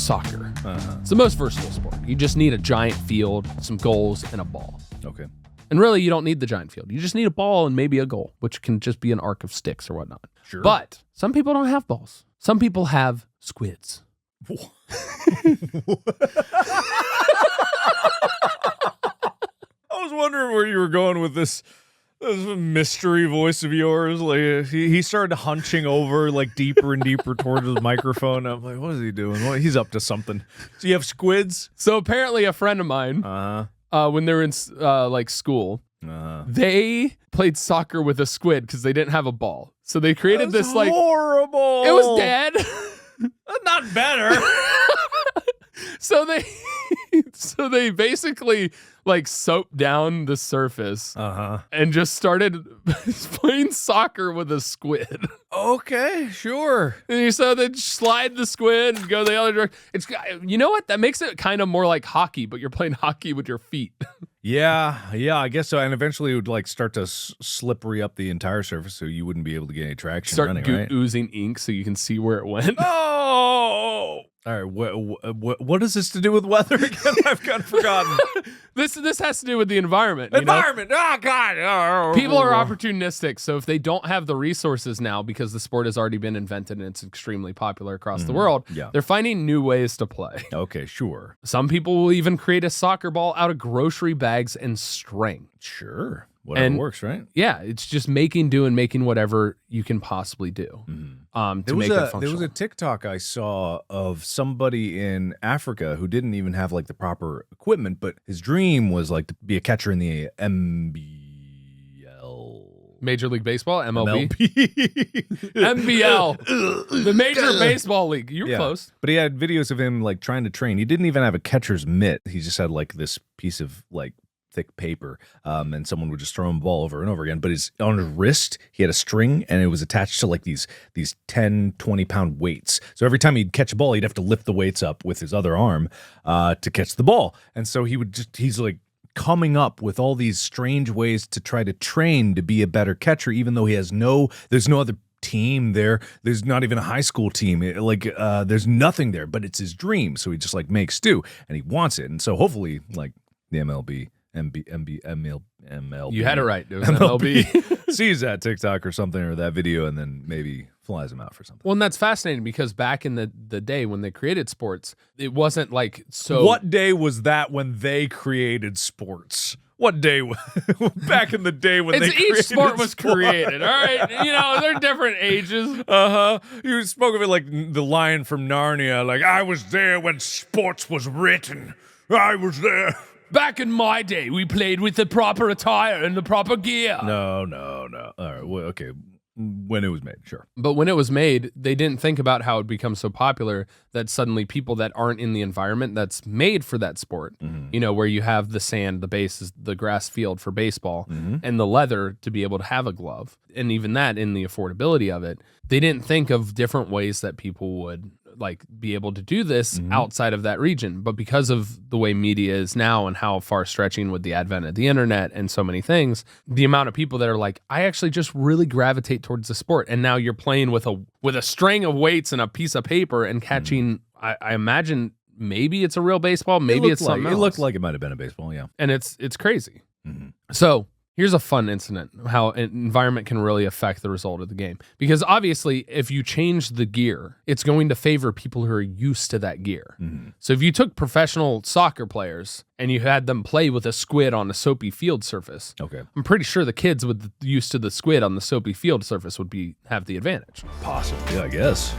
soccer. It's the most versatile sport. You just need a giant field, some goals, and a ball. Okay. And really, you don't need the giant field. You just need a ball and maybe a goal, which can just be an arc of sticks or whatnot. Sure. But some people don't have balls. Some people have squids. I was wondering where you were going with this mystery voice of yours. Like he started hunching over like deeper and deeper towards the microphone. I'm like, what is he doing? Well, he's up to something. So you have squids? So apparently a friend of mine, when they were in like school, they played soccer with a squid because they didn't have a ball. So they created this like horrible. It was dead. Not better. So they basically like soaped down the surface and just started playing soccer with a squid. Okay, sure. And so they'd slide the squid and go the other direction. You know what? That makes it kind of more like hockey, but you're playing hockey with your feet. Yeah, I guess so. And eventually it would like start to slippery up the entire surface so you wouldn't be able to get any traction running, right? Oozing ink so you can see where it went. Oh! All right, what is this to do with weather again? I've kind of forgotten. This has to do with the environment. Environment. Oh, God. Oh. People are opportunistic, so if they don't have the resources now because the sport has already been invented and it's extremely popular across the world, they're finding new ways to play. Okay, sure. Some people will even create a soccer ball out of grocery bags and string. Sure. Whatever works, right? Yeah, it's just making whatever you can possibly do to make it functional. There was a TikTok I saw of somebody in Africa who didn't even have like the proper equipment, but his dream was like to be a catcher in the Major League Baseball, MLB. MLB. MBL. The Major Baseball League. You're close. But he had videos of him like trying to train. He didn't even have a catcher's mitt. He just had like this piece of like thick paper, and someone would just throw him a ball over and over again. But on his wrist, he had a string, and it was attached to like these 10, 20-pound weights. So every time he'd catch a ball, he'd have to lift the weights up with his other arm to catch the ball. And so he's like coming up with all these strange ways to try to train to be a better catcher, even though there's no other team there. There's not even a high school team. There's nothing there, but it's his dream. So he just like makes do, and he wants it. And so hopefully, like the MLB. You had it right. It was MLB. Sees that TikTok or something or that video and then maybe flies him out for something. Well, and that's fascinating because back in the day when they created sports, it wasn't like so. What day was that when they created sports? What day? Back in the day when each sport was created. All right, they're different ages. You spoke of it like the lion from Narnia. Like I was there when sports was written. I was there. Back in my day, we played with the proper attire and the proper gear. No. All right, well, okay. When it was made, sure. But when it was made, they didn't think about how it would become so popular that suddenly people that aren't in the environment that's made for that sport, where you have the sand, the bases, the grass field for baseball, and the leather to be able to have a glove, and even that in the affordability of it, they didn't think of different ways that people would like be able to do this outside of that region. But because of the way media is now and how far stretching with the advent of the internet and so many things, the amount of people that are like, I actually just really gravitate towards the sport. And now you're playing with a string of weights and a piece of paper and catching, I imagine maybe it's a real baseball. Maybe it's something else. It looked like it might've been a baseball. Yeah. And it's crazy. So here's a fun incident, how an environment can really affect the result of the game. Because obviously, if you change the gear, it's going to favor people who are used to that gear. So if you took professional soccer players and you had them play with a squid on a soapy field surface, I'm pretty sure the kids used to the squid on the soapy field surface would have the advantage. Possibly, I guess.